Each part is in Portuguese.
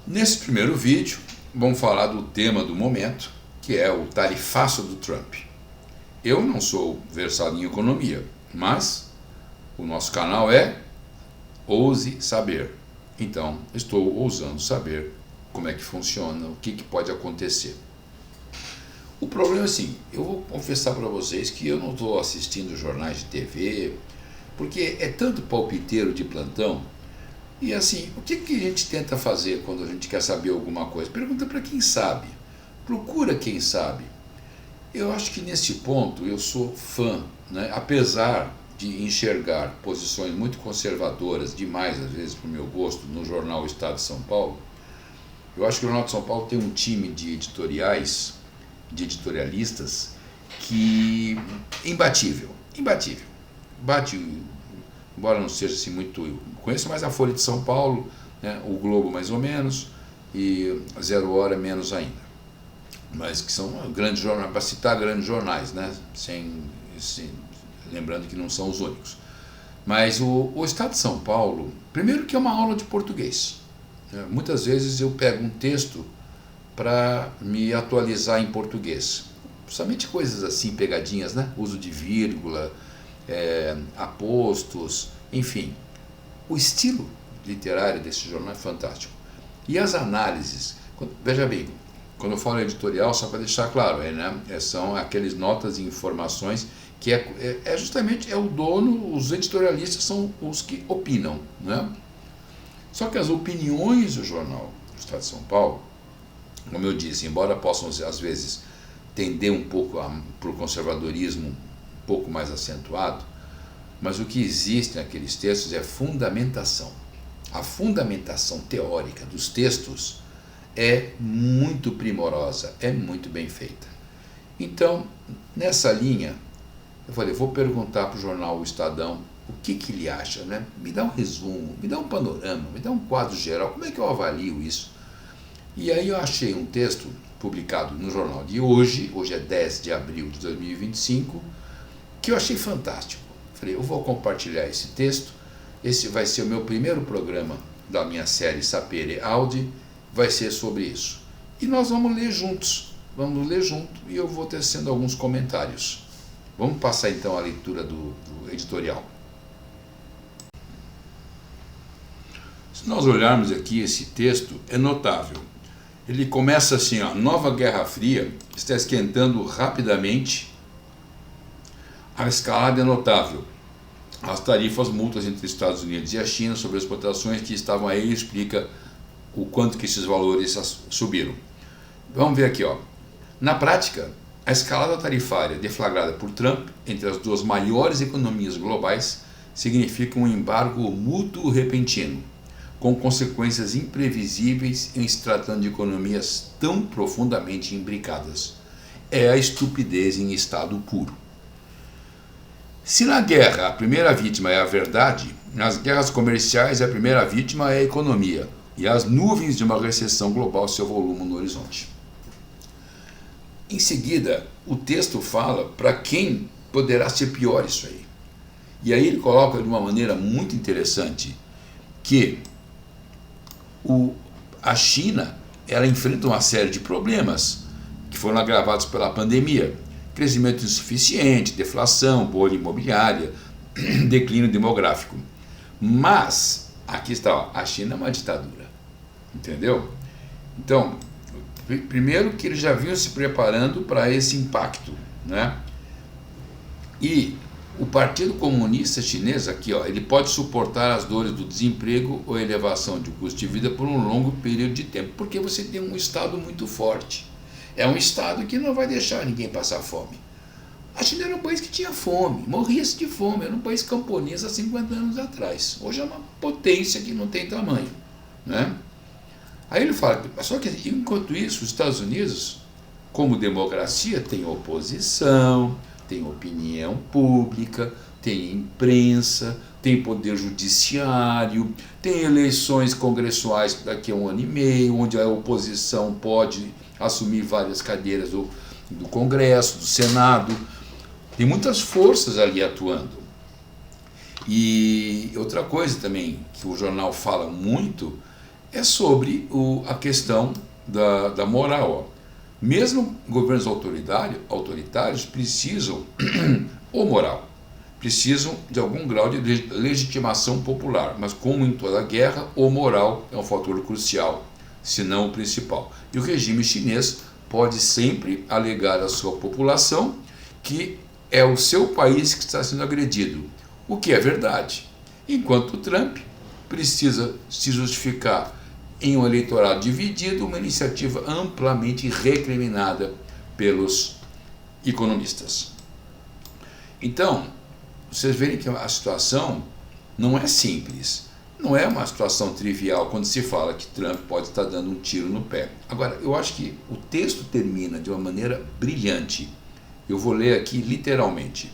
Nesse primeiro vídeo, vamos falar do tema do momento, que é o tarifaço do Trump. Eu não sou versado em economia, mas o nosso canal é Ouse Saber. Então, estou ousando saber como é que funciona, o que pode acontecer. O problema é assim, eu vou confessar para vocês que eu não estou assistindo jornais de TV, porque é tanto palpiteiro de plantão. E assim, o que a gente tenta fazer quando a gente quer saber alguma coisa? Pergunta para quem sabe, procura quem sabe. Eu acho que nesse ponto eu sou fã, né? Apesar de enxergar posições muito conservadoras, demais às vezes para o meu gosto, no jornal Estado de São Paulo. Eu acho que o Jornal de São Paulo tem um time de editorialistas que imbatível, bate, embora não seja assim muito, conheço mais a Folha de São Paulo, né, o Globo mais ou menos, e a Zero Hora menos ainda, mas que são grandes jornais, para citar grandes jornais, né, lembrando que não são os únicos. Mas o Estado de São Paulo, primeiro que é uma aula de português, né, muitas vezes eu pego um texto para me atualizar em português, somente coisas assim, pegadinhas, né, uso de vírgula, apostos, enfim, o estilo literário desse jornal é fantástico. E as análises, veja bem, quando eu falo editorial, só para deixar claro, são aquelas notas e informações que justamente o dono, os editorialistas são os que opinam, né? Só que as opiniões do jornal do Estado de São Paulo, como eu disse, embora possam às vezes tender um pouco para o conservadorismo um pouco mais acentuado, mas o que existe naqueles textos é fundamentação. A fundamentação teórica dos textos é muito primorosa, é muito bem feita. Então, nessa linha, eu falei, vou perguntar para o jornal O Estadão o que ele acha, né? Me dá um resumo, me dá um panorama, me dá um quadro geral, como é que eu avalio isso? E aí eu achei um texto publicado no jornal de hoje é 10 de abril de 2025, que eu achei fantástico. Falei, eu vou compartilhar esse texto, esse vai ser o meu primeiro programa da minha série Sapere Aude, vai ser sobre isso. E nós vamos ler juntos, e eu vou tecendo alguns comentários. Vamos passar então a leitura do editorial. Se nós olharmos aqui esse texto, é notável. Ele começa assim, ó, nova Guerra Fria está esquentando rapidamente, a escalada é notável. As tarifas, multas entre os Estados Unidos e a China sobre as exportações que estavam aí, explica o quanto que esses valores subiram. Vamos ver aqui, ó. Na prática, a escalada tarifária deflagrada por Trump entre as duas maiores economias globais significa um embargo mútuo repentino, com consequências imprevisíveis em se tratando de economias tão profundamente imbricadas. É a estupidez em estado puro. Se na guerra a primeira vítima é a verdade, nas guerras comerciais a primeira vítima é a economia e as nuvens de uma recessão global se avolumam no horizonte. Em seguida, o texto fala para quem poderá ser pior isso aí. E aí ele coloca de uma maneira muito interessante que a China ela enfrenta uma série de problemas que foram agravados pela pandemia. Crescimento insuficiente, deflação, bolha imobiliária, declínio demográfico. Mas, aqui está, ó, a China é uma ditadura, entendeu? Então, primeiro que eles já vinham se preparando para esse impacto, né? E o Partido Comunista Chinês, aqui, ó, ele pode suportar as dores do desemprego ou elevação de custo de vida por um longo período de tempo, porque você tem um Estado muito forte. É um Estado que não vai deixar ninguém passar fome. A China era um país que tinha fome, morria-se de fome, era um país camponês há 50 anos atrás. Hoje é uma potência que não tem tamanho, né? Aí ele fala, só que enquanto isso, os Estados Unidos, como democracia, tem oposição, tem opinião pública, tem imprensa, tem poder judiciário, tem eleições congressuais daqui a 1 ano e meio, onde a oposição pode assumir várias cadeiras do Congresso, do Senado. Tem muitas forças ali atuando. E outra coisa também que o jornal fala muito é sobre a questão da moral. Ó. Mesmo governos autoritários precisam, ou moral, precisam de algum grau de legitimação popular, mas como em toda guerra, o moral é um fator crucial, se não o principal. E o regime chinês pode sempre alegar à sua população que é o seu país que está sendo agredido, o que é verdade. Enquanto Trump precisa se justificar em um eleitorado dividido, uma iniciativa amplamente recriminada pelos economistas. Então, vocês verem que a situação não é simples, não é uma situação trivial quando se fala que Trump pode estar dando um tiro no pé. Agora, eu acho que o texto termina de uma maneira brilhante. Eu vou ler aqui literalmente.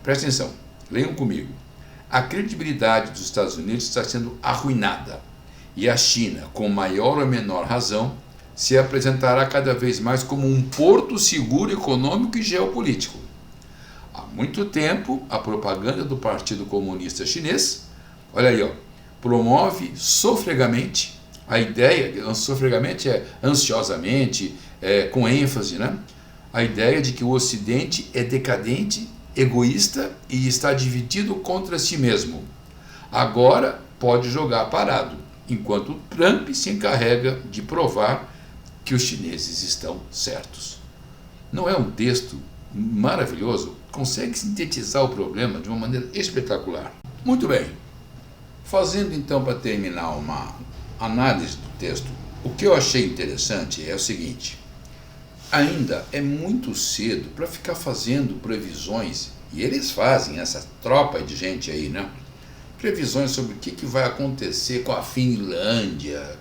Presta atenção, leiam comigo. A credibilidade dos Estados Unidos está sendo arruinada e a China, com maior ou menor razão, se apresentará cada vez mais como um porto seguro econômico e geopolítico. Há muito tempo, a propaganda do Partido Comunista Chinês, olha aí, ó, promove sofregamente a ideia, sofregamente é ansiosamente, com ênfase, né? A ideia de que o Ocidente é decadente, egoísta e está dividido contra si mesmo. Agora pode jogar parado, enquanto Trump se encarrega de provar que os chineses estão certos. Não é um texto maravilhoso? Consegue sintetizar o problema de uma maneira espetacular. Muito bem. Fazendo então, para terminar, uma análise do texto, o que eu achei interessante é o seguinte: ainda é muito cedo para ficar fazendo previsões, e eles fazem, essa tropa de gente aí, né? Previsões sobre o que vai acontecer com a Finlândia,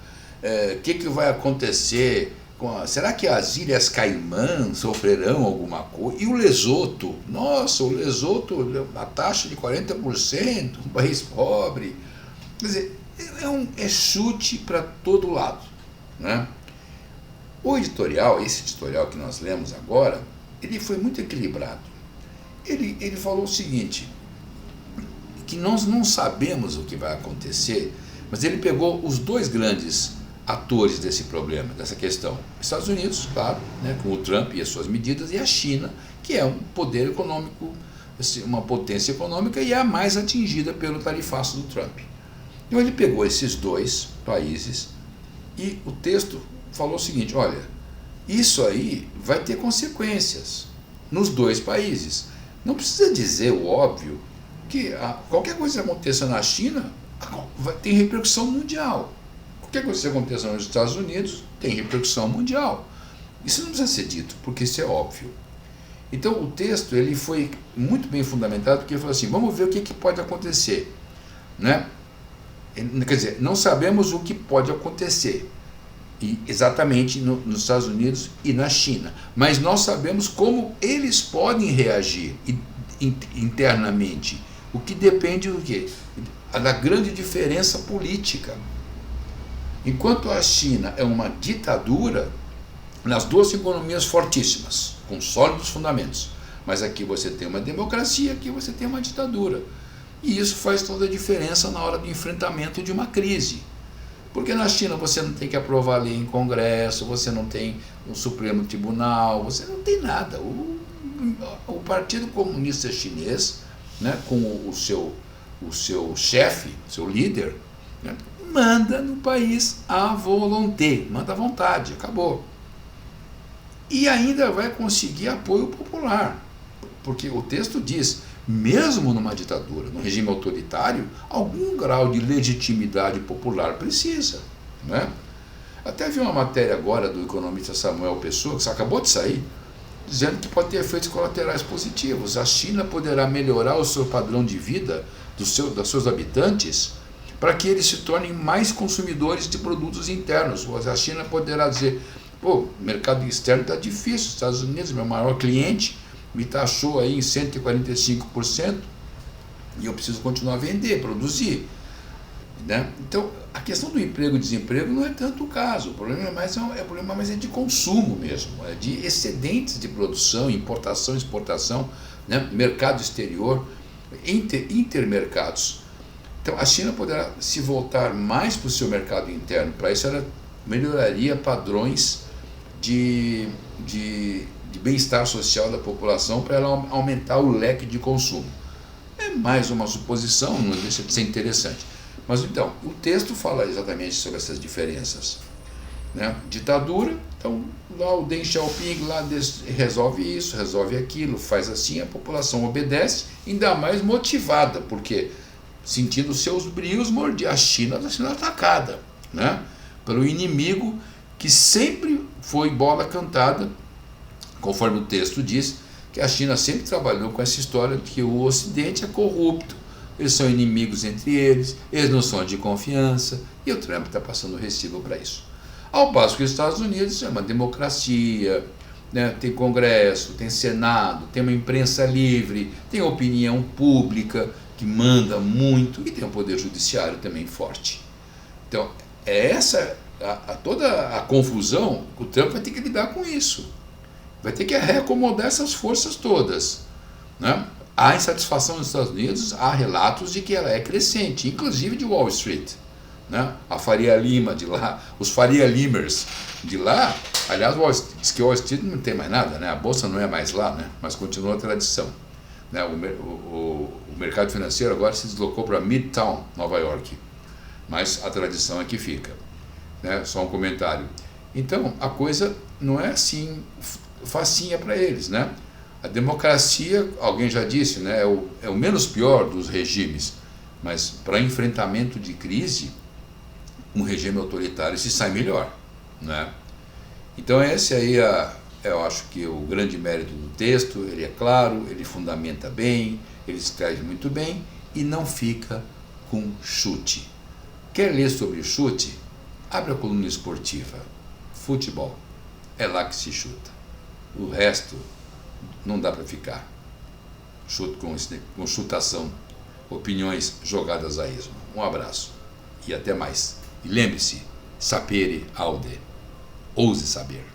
o que vai acontecer com será que as Ilhas Caimã sofrerão alguma coisa? E o Lesoto? Nossa, o Lesoto, a taxa de 40%, um país pobre. Quer dizer, é chute para todo lado, né? O editorial, esse editorial que nós lemos agora, ele foi muito equilibrado. Ele falou o seguinte, que nós não sabemos o que vai acontecer, mas ele pegou os dois grandes atores desse problema, dessa questão. Estados Unidos, claro, né, com o Trump e as suas medidas, e a China, que é um poder econômico, uma potência econômica e é a mais atingida pelo tarifaço do Trump. Então ele pegou esses dois países e o texto falou o seguinte, olha, isso aí vai ter consequências nos dois países. Não precisa dizer o óbvio que qualquer coisa que aconteça na China tem repercussão mundial. Qualquer coisa que aconteça nos Estados Unidos tem repercussão mundial. Isso não precisa ser dito, porque isso é óbvio. Então o texto ele foi muito bem fundamentado, porque ele falou assim, vamos ver o que pode acontecer, né? Quer dizer, não sabemos o que pode acontecer exatamente nos Estados Unidos e na China, mas nós sabemos como eles podem reagir internamente, o que depende do quê? Da grande diferença política. Enquanto a China é uma ditadura, nas duas economias fortíssimas, com sólidos fundamentos, mas aqui você tem uma democracia, aqui você tem uma ditadura. E isso faz toda a diferença na hora do enfrentamento de uma crise. Porque na China você não tem que aprovar lei em Congresso, você não tem um Supremo Tribunal, você não tem nada. O Partido Comunista Chinês, né, com o seu chefe, seu líder, né, manda no país à volonté, manda à vontade, acabou. E ainda vai conseguir apoio popular, porque o texto diz, mesmo numa ditadura, num regime autoritário, algum grau de legitimidade popular precisa, né? Até vi uma matéria agora do economista Samuel Pessoa, que acabou de sair, dizendo que pode ter efeitos colaterais positivos. A China poderá melhorar o seu padrão de vida dos seus habitantes para que eles se tornem mais consumidores de produtos internos. A China poderá dizer, pô, o mercado externo está difícil, os Estados Unidos, meu maior cliente, me taxou aí em 145% e eu preciso continuar a vender, produzir, né? Então, a questão do emprego e desemprego não é tanto o caso, o problema é de consumo mesmo, é de excedentes de produção, importação, exportação, né? Mercado exterior. intermercados. Então a China poderá se voltar mais para o seu mercado interno. Para isso ela melhoraria padrões de bem-estar social da população, para ela aumentar o leque de consumo. É mais uma suposição, não deixa de ser interessante. Mas então, o texto fala exatamente sobre essas diferenças, né? Ditadura, então lá o Deng Xiaoping lá resolve isso, resolve aquilo, faz assim, a população obedece, ainda mais motivada, porque sentindo seus brios, a China está sendo atacada, né? Pelo inimigo que sempre foi bola cantada, conforme o texto diz, que a China sempre trabalhou com essa história de que o Ocidente é corrupto, eles são inimigos entre eles não são de confiança, e o Trump está passando o recibo para isso. Ao passo que os Estados Unidos é uma democracia, né? Tem Congresso, tem Senado, tem uma imprensa livre, tem opinião pública que manda muito e tem um poder judiciário também forte. Então, toda a confusão, o Trump vai ter que lidar com isso. Vai ter que reacomodar essas forças todas, né? Há insatisfação nos Estados Unidos, há relatos de que ela é crescente, inclusive de Wall Street, né? A Faria Lima de lá, os Faria Limers de lá, aliás, diz que Wall Street não tem mais nada, né? A bolsa não é mais lá, né? Mas continua a tradição, né? O mercado financeiro agora se deslocou para Midtown, Nova York, mas a tradição é que fica, né? Só um comentário. Então, a coisa não é assim facinha para eles, né? A democracia, alguém já disse, né, é o menos pior dos regimes, mas para enfrentamento de crise, um regime autoritário se sai melhor, né? Então esse aí eu acho que o grande mérito do texto, ele é claro, ele fundamenta bem, ele escreve muito bem e não fica com chute. Quer ler sobre chute? Abre a coluna esportiva, futebol, é lá que se chuta. O resto não dá para ficar. Chute com chutação, opiniões jogadas a esmo. Um abraço e até mais. E lembre-se, sapere aude, ouse saber.